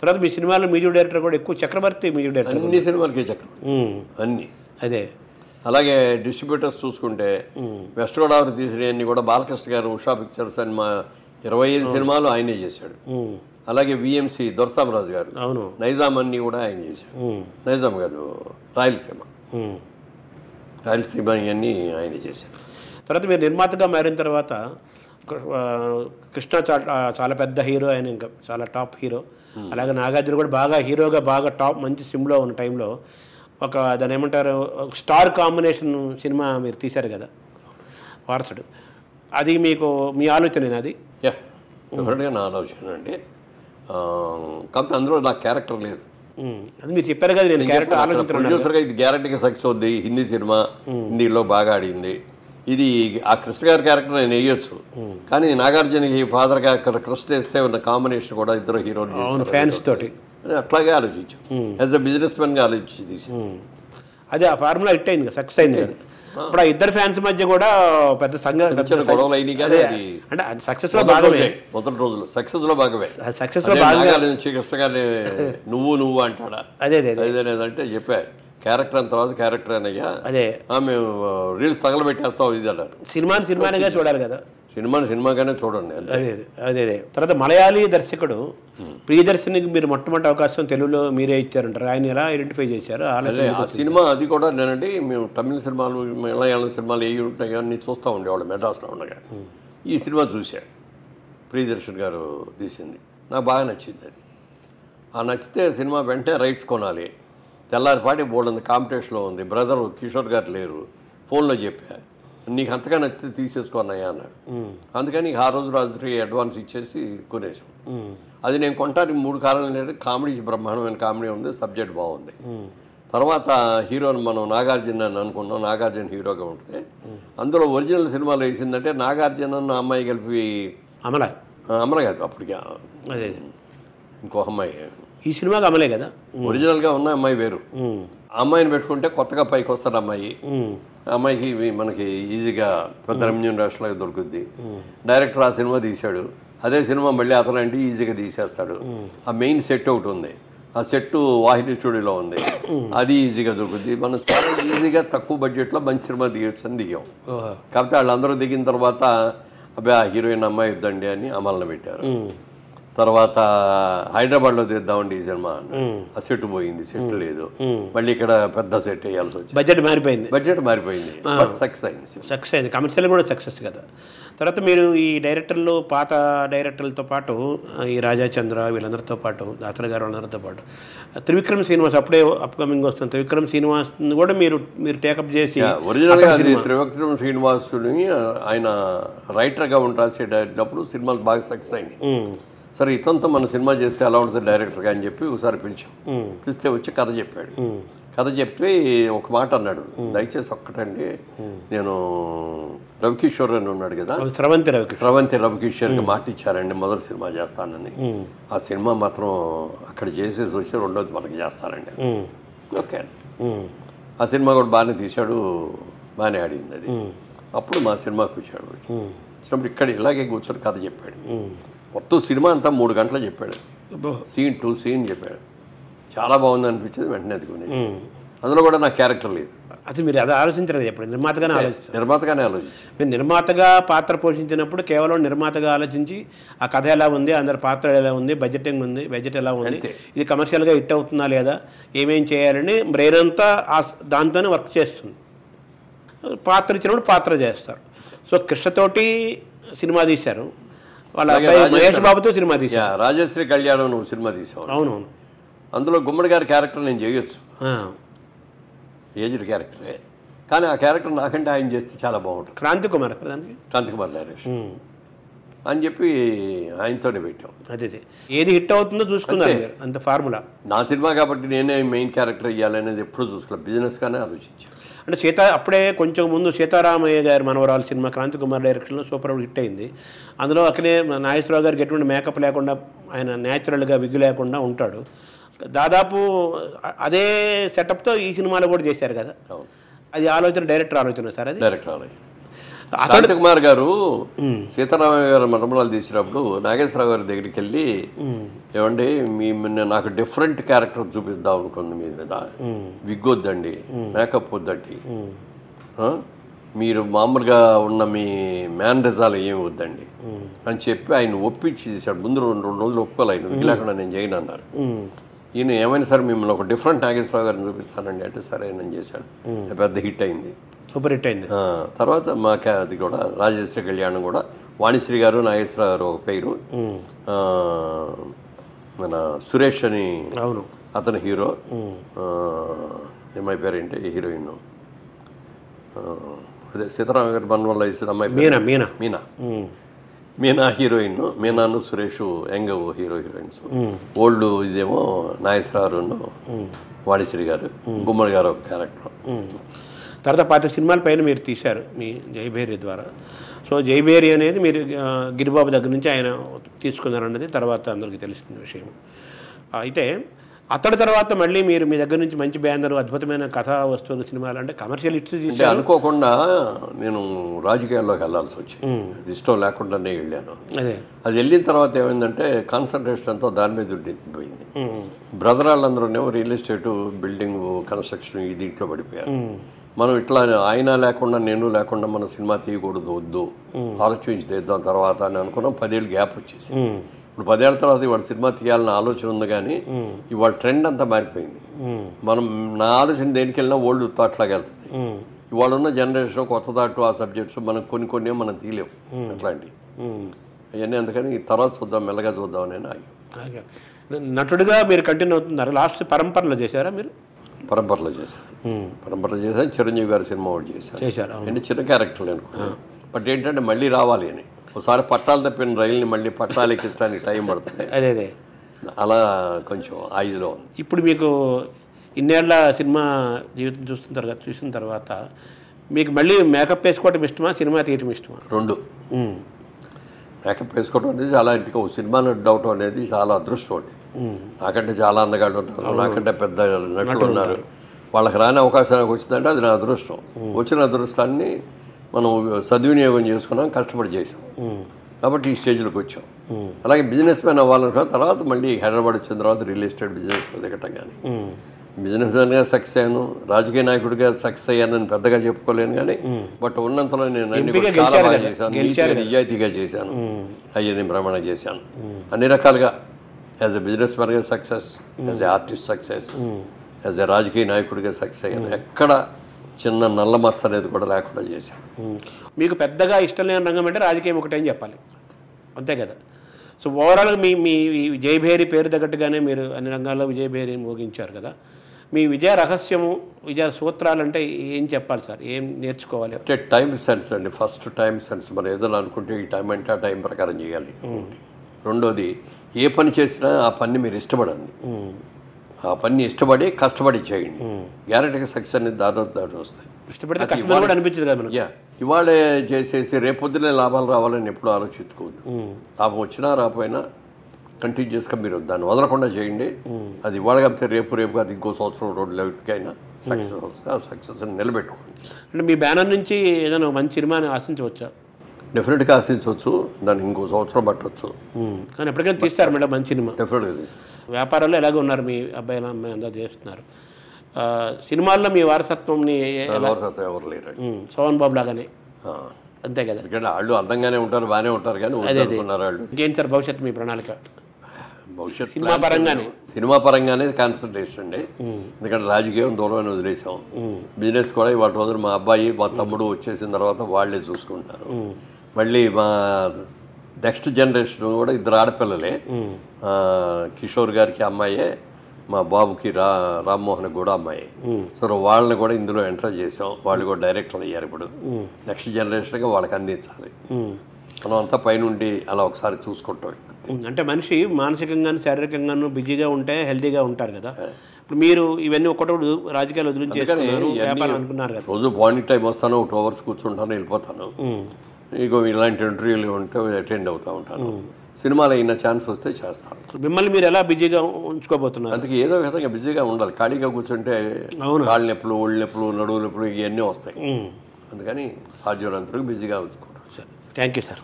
తర్వాత మీ సినిమాలో music director కూడా ఎక్కువ చక్రవర్తి మ్యూజిక్ డైరెక్టర్. అన్ని సినిమాలకి చక్రవర్తి అన్ని. అదే అలాగే డిస్ట్రిబ్యూటర్స్ చూసుకుంటే వెస్ట్ గోదావరి తీసినవన్నీ కూడా బాలకృష్ణ గారు ఉషా పిక్చర్స్ అని మా 25 సినిమాలు ఆయనే చేశాడు. అలాగే విఎంసి దొరసామరాజు గారు నైజాం అన్నీ కూడా ఆయన చేశాడు. నైజాం కాదు, రాయలసీమ ఇవన్నీ ఆయనే చేశాడు. తర్వాత మీరు నిర్మాతగా మారిన తర్వాత కృష్ణ చాలా పెద్ద హీరో, ఆయన ఇంకా చాలా టాప్ హీరో. అలాగే నాగార్జున కూడా బాగా హీరోగా బాగా టాప్ మంచి సిమ్లో ఉన్న టైంలో దాని ఏమంటారు స్టార్ కాంబినేషన్ సినిమా మీరు తీశారు కదా వారసుడు. అది మీకు మీ ఆలోచనేనా? అది డెఫినెట్గా నా ఆలోచన అండి. కాకపోతే అందులో నాకు క్యారెక్టర్ లేదు. అది మీరు చెప్పారు కదా, నేను క్యారెక్టర్ ఆలోచించాను. ప్రొడ్యూసర్గా ఇది గ్యారెంటీగా సక్సెస్ అవుద్ది. హిందీ సినిమా హిందీలో బాగా ఆడింది. ఇది ఆ కృష్ణ గారి క్యారెక్టర్ నేను వేయొచ్చు, కానీ నాగార్జునకి ఫాదర్గా అక్కడ కృష్ణ వేస్తే ఉన్న కాంబినేషన్ కూడా ఇద్దరు హీరోలు ఫ్యాన్స్ తోటి అట్లాగే ఆలోచించాం. యాజ్ అ బిజినెస్ మ్యాన్గా ఆలోచించి తీసి అదే ఆ ఫార్ములా హిట్ అయింది, సక్సెస్ అయింది కదా. ఇప్పుడు ఆ ఇద్దరు ఫ్యాన్స్ మధ్య కూడా పెద్ద గొడవలు అయినాయి కానీ అది అంటే సక్సెస్ లో భాగమే. మొదటి రోజులు సక్సెస్ లో భాగమే. సక్సెస్ లో భాగంగా కృష్ణ గారిని నువ్వు అంటాడా అదేదంటే చెప్పా క్యారెక్టర్ అన్న తర్వాత క్యారెక్టర్ అనయ్యా, అదే మేము రీల్స్ తగలబెట్టేస్తాం ఇది అన్నారు. సినిమానిగా చూడాలి కదా, సినిమాగానే చూడండి. అదే తర్వాత మలయాళీ దర్శకుడు ప్రియదర్శనికి మీరు మొట్టమొదటి అవకాశం తెలుగులో మీరే ఇచ్చారంటారు. ఆయన ఎలా ఐడెంటిఫై చేశారు? ఆ సినిమా అది కూడా నేనండి, మేము తమిళ సినిమాలు మలయాళం సినిమాలు ఏ ఉంటాయి అన్నీ చూస్తూ ఉండేవాళ్ళు మెడ్రాస్లో ఉండగా. ఈ సినిమా చూశాను, ప్రియదర్శన్ గారు తీసింది, నాకు బాగా నచ్చింది. అది నచ్చితే సినిమా వెంటనే రైట్స్ కొనాలి. తెల్లారిపాటి బోర్డు కాంపిటీషన్లో ఉంది, బ్రదర్ కిషోర్ గారు లేరు, ఫోన్లో చెప్పా నీకు అంతగా నచ్చితే తీసేసుకున్నాయా అన్నాడు. అందుకని ఆ రోజు రాత్రి అడ్వాన్స్ ఇచ్చేసి కొనేసాం. అది నేను కొనడానికి 3 కారణాలు ఏంటంటే కామెడీ బ్రహ్మాండమైన కామెడీ ఉంది, సబ్జెక్ట్ బాగుంది. తర్వాత హీరోని మనం నాగార్జున అని అనుకున్నాం, నాగార్జున హీరోగా ఉంటుంది. అందులో ఒరిజినల్ సినిమాలో వేసిందంటే నాగార్జున అమ్మాయి కలిపి అమల కాదు అప్పటికి ఇంకో అమ్మాయి, ఈ సినిమాకి అమలే కదా ఒరిజినల్గా ఉన్న అమ్మాయి వేరు. అమ్మాయిని పెట్టుకుంటే కొత్తగా పైకి వస్తారు అమ్మాయి. అమ్మాయికి మనకి ఈజీగా పెద్ద రెమ్యూనరేషన్లాగా దొరుకుద్ది. డైరెక్టర్ ఆ సినిమా తీశాడు, అదే సినిమా మళ్ళీ అతనంటే ఈజీగా తీసేస్తాడు. ఆ మెయిన్ సెట్ ఒకటి ఉంది, ఆ సెట్ వాహిని స్టూడియోలో ఉంది, అది ఈజీగా దొరుకుద్ది. మనం చాలా ఈజీగా తక్కువ బడ్జెట్లో మంచి సినిమా దిగొచ్చు అని దిగాం. కాకపోతే వాళ్ళందరూ దిగిన తర్వాత అబ్బాయి ఆ హీరోయిన్ అమ్మాయి వద్దండి అని అమలను పెట్టారు. తర్వాత హైదరాబాద్లో తీద్దామండి ఈ సినిమా, ఆ సెట్ పోయింది, సెట్ లేదు, మళ్ళీ ఇక్కడ పెద్ద సెట్ వేయాల్సి వచ్చింది. బడ్జెట్ మారిపోయింది. సక్సెస్ అయింది, కమర్షియల్ కూడా సక్సెస్ కదా. తర్వాత మీరు ఈ డైరెక్టర్లు పాత డైరెక్టర్లతో పాటు ఈ రాజాచంద్ర వీళ్ళందరితో పాటు దాతర్ గారు వాళ్ళందరితో పాటు త్రివిక్రమ్ శ్రీనివాస్ అప్పుడే అప్కమింగ్ వస్తుంది, త్రివిక్రమ్ శ్రీనివాస్ కూడా మీరు టేకప్ చేసి ఒరిజినల్గా అది త్రివిక్రమ్ శ్రీనివాసుని ఆయన రైటర్గా ఉండి రాసేటప్పుడు సినిమాలు బాగా సక్సెస్ అయింది. సరే ఇతనితో మన సినిమా చేస్తే ఎలా ఉంటుంది డైరెక్టర్గా అని చెప్పి ఒకసారి పిలిస్తే వచ్చి కథ చెప్పాడు. కథ చెప్పి ఒక మాట అన్నాడు, దయచేసి ఒక్కటండి, నేను రవికిషోర్ అని ఉన్నాడు కదా, స్రవంతి రవికిషోర్కి మాట ఇచ్చారండి మొదటి సినిమా చేస్తానని. ఆ సినిమా మాత్రం అక్కడ చేసేసి వచ్చి రెండోది మనకి చేస్తానండి. ఓకే, ఆ సినిమా కూడా బాగానే తీశాడు, బాగానే ఆడింది. అది అప్పుడు మా సినిమాకి వచ్చాడు. వచ్చినప్పుడు ఇక్కడ ఇలాగే కూర్చొని కథ చెప్పాడు. మొత్తం సినిమా అంతా 3 గంటలు చెప్పాడు, సీన్ టు సీన్ చెప్పాడు. చాలా బాగుంది అనిపించేది, వెంటనే అది కొనేది. అందులో కూడా నాకు క్యారెక్టర్ లేదు. అది మీరు అది ఆలోచించలేదు ఎప్పుడు? నిర్మాతగానే ఆలోచించారు. మీరు నిర్మాతగా పాత్ర పోషించినప్పుడు కేవలం నిర్మాతగా ఆలోచించి ఆ కథ ఎలా ఉంది, అందరి పాత్ర ఎలా ఉంది, బడ్జెట్ ఎలా ఉంది, ఇది కమర్షియల్గా హిట్ అవుతుందా లేదా, ఏమేం చేయాలని బ్రెయిన్ అంతా దాంతోనే వర్క్ చేస్తుంది. పాత్ర ఇచ్చినప్పుడు పాత్ర చేస్తారు. సో కృష్ణతోటి సినిమా తీశారు, వాళ్ళ మహేష్ బాబుతో సినిమా తీశారు, రాజశ్రీ కళ్యాణం నువ్వు సినిమా తీసావు. అవునవును, అందులో గుమ్మడి గారి క్యారెక్టర్ నేను చేయొచ్చు, ఏజ్డ్ క్యారెక్టరే, కానీ ఆ క్యారెక్టర్ నాకంటే ఆయన చేస్తే చాలా బాగుంటుంది. క్రాంతి కుమార్ డైరెక్షన్ అని చెప్పి ఆయనతోనే పెట్టాం. అదే ఏది హిట్ అవుతుందో చూసుకున్నారు, అంత ఫార్ములా. నా సినిమా కాబట్టి నేనే మెయిన్ క్యారెక్టర్ ఇవ్వాలనేది ఎప్పుడు చూసుకోవాలి, బిజినెస్గానే ఆలోచించాను. అంటే అప్పుడే కొంచెం ముందు సీతారామయ్య గారి మనవరాలు సినిమా క్రాంతి కుమార్ డైరెక్షన్లో సూపర్ హిట్ అయింది. అందులో అక్కడే నాగేశ్వరరావు గారికి ఎటువంటి మేకప్ లేకుండా ఆయన న్యాచురల్గా విగ్గు లేకుండా ఉంటాడు. దాదాపు అదే సెటప్తో ఈ సినిమాలో కూడా చేశారు కదా. అది డైరెక్టర్ ఆలోచన సార్, అది డైరెక్టర్ ఆలోచన. శాంతకుమార్ గారు సీతారామయ్య గారు మరమరాలు తీసినప్పుడు నాగేశ్వరరావు గారి దగ్గరికి వెళ్ళి ఏమండి నాకు డిఫరెంట్ క్యారెక్టర్ చూపిద్దాం అనుకుంది మీద విగ్గొద్దండి, మేకప్ వద్దండి, మీరు మామూలుగా ఉన్న మీ మేనరిజాలు ఏమి వద్దండి అని చెప్పి ఆయన ఒప్పించి చేశాడు. ముందు 2 రోజులు ఒప్పుకోవాలి, ఆయన విగ్గు లేకుండా నేను చేయను అన్నారు. ఈయన ఏమైనా సరే మిమ్మల్ని ఒక డిఫరెంట్ నాగేశ్వరరావు గారిని చూపిస్తానండి అంటే సరే నేను చేశాడు. పెద్ద హిట్ అయింది, సూపర్ హిట్ అయింది. తర్వాత అది కూడా రాజశ్రీ కళ్యాణం కూడా వాణిశ్రీ గారు నాగేశ్వరరావు గారు ఒక పేరు, మన సురేష్ అని అతను హీరో, అమ్మాయి పేరు ఏంటి హీరోయిన్, అదే సీతారామ గారి మన వల్ల వేసిన అమ్మాయి మీనా మీనా హీరోయిన్. మీనాను సురేష్ యంగ్ హీరోయిన్స్. ఓల్డ్ ఇదేమో నాగేశ్వరరావు వాణిశ్రీ గారు, గుమ్మడి గారు ఒక క్యారెక్టర్. తర్వాత 5 సినిమాల పైన మీరు తీశారు మీ జయభేరి ద్వారా. సో జయభేరి అనేది మీరు గిరిబాబు దగ్గర నుంచి ఆయన తీసుకున్నారన్నది తర్వాత అందరికీ తెలిసిన విషయం. అయితే అతడి తర్వాత మళ్ళీ మీరు మీ దగ్గర నుంచి మంచి బ్యానర్, అద్భుతమైన కథా వస్తువులు సినిమాలు అంటే కమర్షియల్ హిట్స్ తీసి అనుకోకుండా నేను రాజకీయాల్లోకి వెళ్ళాల్సి వచ్చింది. అది ఇష్టం లేకుండానే వెళ్ళాను. అది వెళ్ళిన తర్వాత ఏమైందంటే కాన్సన్ట్రేషన్ అంతా దాని మీద ఉండిపోయింది. బ్రదర్ వాళ్ళందరూనేమో రియల్ ఎస్టేట్, బిల్డింగ్ కన్స్ట్రక్షన్ దీంట్లో పడిపోయారు. మనం ఇట్లా ఆయన లేకుండా నేను లేకుండా మన సినిమా తీయకూడదు, వద్దు, ఆలోచించి తీద్దాం తర్వాత అని అనుకున్నాం. 10 ఏళ్ళు గ్యాప్ వచ్చేసి ఇప్పుడు 10 ఏళ్ళ తర్వాత ఇవాళ సినిమా తీయాలన్న ఆలోచన ఉంది, కానీ ఇవాళ ట్రెండ్ అంతా మారిపోయింది. నా ఆలోచన దేనికి వెళ్ళినా ఓల్డ్ థాట్ లాగా వెళ్తుంది. ఇవాళ ఉన్న జనరేషన్ కొత్త థాట్, ఆ సబ్జెక్ట్స్ మనం కొన్ని మనం తీయలేము అట్లాంటివి అవన్నీ. అందుకని తర్వాత చూద్దాం, మెల్లగా చూద్దాం అని ఆగి. నటుడిగా మీరు కంటిన్యూ అవుతున్నారు. లాస్ట్ పరంపరలో చేశారా మీరు? పరంపరలో చేశాను. చిరంజీవి గారి సినిమా ఒకటి చేశారు. అంటే చిన్న క్యారెక్టర్లు అనుకున్నాను. బట్ ఏంటంటే మళ్ళీ రావాలి అని, ఒకసారి పట్టాలు తప్పిన రైలుని మళ్ళీ పట్టాలు ఎక్కించడానికి టైం పడుతుంది. అదే అలా కొంచెం ఆయుధలో ఉంది. ఇప్పుడు మీకు ఇన్నేళ్ల సినిమా జీవితం చూసిన తర్వాత మీకు మళ్ళీ మేకప్ వేసుకోవటం ఇష్టమా, సినిమా తీయటం ఇష్టమా? 2. మేకప్ వేసుకోవడం అనేది చాలా ఇంటికి ఒక సినిమా నటుడు అవటం అనేది చాలా అదృష్టం అండి. నాకంటే చాలా అందగాళ్ళు ఉన్నారు, నాకంటే పెద్ద నటులు ఉన్నారు. వాళ్ళకి రాని అవకాశానికి వచ్చిందంటే అది నా అదృష్టం. వచ్చిన అదృష్టాన్ని మనం సద్వినియోగం చేసుకున్నాం, కష్టపడి చేసాం కాబట్టి ఈ స్టేజ్లోకి వచ్చాం. అలాగే బిజినెస్ మ్యాన్ అవ్వాలనుకున్న తర్వాత మళ్ళీ హైదరాబాద్ వచ్చిన తర్వాత రియల్ ఎస్టేట్ బిజినెస్లో దిగటం, కానీ బిజినెస్ మ్యాన్గా సక్సెస్ అయ్యాను, రాజకీయ నాయకుడిగా సక్సెస్ అయ్యానని పెద్దగా చెప్పుకోలేను, కానీ బట్ ఉన్నంతలో నేను అన్ని చాలా బాగా చేశాను, నిజాయితీగా చేశాను, అయ్యని భ్రమణ చేశాను. అన్ని రకాలుగా యాజ్ ఎ బిజినెస్ మ్యాన్గా success, as a artist success, as a రాజకీయ నాయకుడిగా సక్సెస్ అయ్యాను. ఎక్కడ చిన్న నల్ల మచ్చ అనేది కూడా లేకుండా చేశాను. మీకు పెద్దగా ఇష్టం లేని రంగం అంటే రాజకీయం ఒకటే అని చెప్పాలి, అంతే కదా? సో ఓవరాల్గా మీ విజయభేరి పేరు తగ్గట్టుగానే మీరు అన్ని రంగాల్లో విజయభేరి మోగించారు కదా. మీ విజయ రహస్యము, విజయ సూత్రాలు అంటే ఏం చెప్పాలి సార్? ఏం నేర్చుకోవాలి? అంటే టైం సెన్స్ అండి. First time sense. మనం ఏదైనా అనుకుంటే ఈ టైం అంటే ఆ టైం ప్రకారం చేయాలి. రెండోది, ఏ పని చేసినా ఆ పని మీరు ఇష్టపడండి, ఆ పని ఇష్టపడి కష్టపడి చేయండి. గ్యారెంటీగా సక్సెస్ అనేది దాటి వస్తాయి. ఇవాళే చేసేసి రేపొద్దునే లాభాలు రావాలని ఎప్పుడు ఆలోచించుకోవద్దు. లాభం వచ్చినా రాకపోయినా కంటిన్యూస్గా మీరు దాన్ని వదలకుండా చేయండి. అది ఇవాళ కాకపోతే రేపు అది ఇంకో సంవత్సరం 2 లెవెల్కైనా సక్సెస్ వస్తే ఆ సక్సెస్ని నిలబెట్టుకోండి. అంటే మీ బ్యానర్ నుంచి ఏదైనా మంచి సినిమాని ఆశించవచ్చా? డెఫినెట్గా ఆశించవచ్చు, దాన్ని ఇంకో సంవత్సరం పట్టవచ్చు. కానీ ఎప్పటికైనా తీస్తారు మేడం మంచి సినిమా? డెఫినెట్గా తీస్తారు. వ్యాపారాల్లో ఎలాగ ఉన్నారు మీ అబ్బాయిలు అమ్మాయి అంతా చేస్తున్నారు. సినిమాల్లో మీ వారసత్వంని ఎవరు లేరు, సోహన్ బాబు లాగానే అంతే కదా? ఎందుకంటే వాళ్ళు అందంగానే ఉంటారు, బాగానే ఉంటారు, కానీ వాళ్ళు ఇంకేం సార్ భవిష్యత్తు మీ ప్రణాళిక? భవిష్యత్తు సినిమా పరంగానే కాన్సన్ట్రేషన్ అండి. ఎందుకంటే రాజకీయం దూరమైన వదిలేసాం. బిజినెస్ కూడా ఇవాళ రోజున మా అబ్బాయి మా తమ్ముడు వచ్చేసిన తర్వాత వాళ్ళే చూసుకుంటున్నారు. మళ్ళీ మా నెక్స్ట్ జనరేషన్ కూడా 2 ఆడపిల్లలే. కిషోర్ గారికి అమ్మాయే, మా బాబుకి రామ్మోహన్ కూడా అమ్మాయి. సో వాళ్ళని కూడా ఇందులో ఎంటర్ చేసాం. వాళ్ళు కూడా డైరెక్టర్లు అయ్యారు. ఇప్పుడు నెక్స్ట్ జనరేషన్గా వాళ్ళకి అందించాలి. మనం అంతా పైనుండి అలా ఒకసారి చూసుకుంటాం. అంటే మనిషి మానసికంగాను శారీరకంగాను బిజీగా ఉంటే హెల్తీగా ఉంటారు కదా. ఇప్పుడు మీరు ఇవన్నీ ఒక్కటోడు రాజకీయాలు వదిలించుకున్నారు కదా. రోజు మార్నింగ్ టైం వస్తాను, 2 hours కూర్చుంటాను, వెళ్ళిపోతాను. ఇగో ఇలాంటి ఇంటర్వ్యూలు ఉంటే అటెండ్ అవుతూ ఉంటాను. సినిమాలో అయిన ఛాన్స్ వస్తే చేస్తాను. మిమ్మల్ని మీరు ఎలా బిజీగా ఉంచుకోబోతున్నారు? అందుకే ఏదో విధంగా బిజీగా ఉండాలి. ఖాళీగా కూర్చుంటే కాళ్ళ నొప్పులు, ఒళ్ళు నొప్పులు, నడువు నొప్పులు ఇవన్నీ వస్తాయి. అందుకని సాధ్యమైనంతవరకు బిజీగా ఉంచుకుంటాం. Sir thank you sir.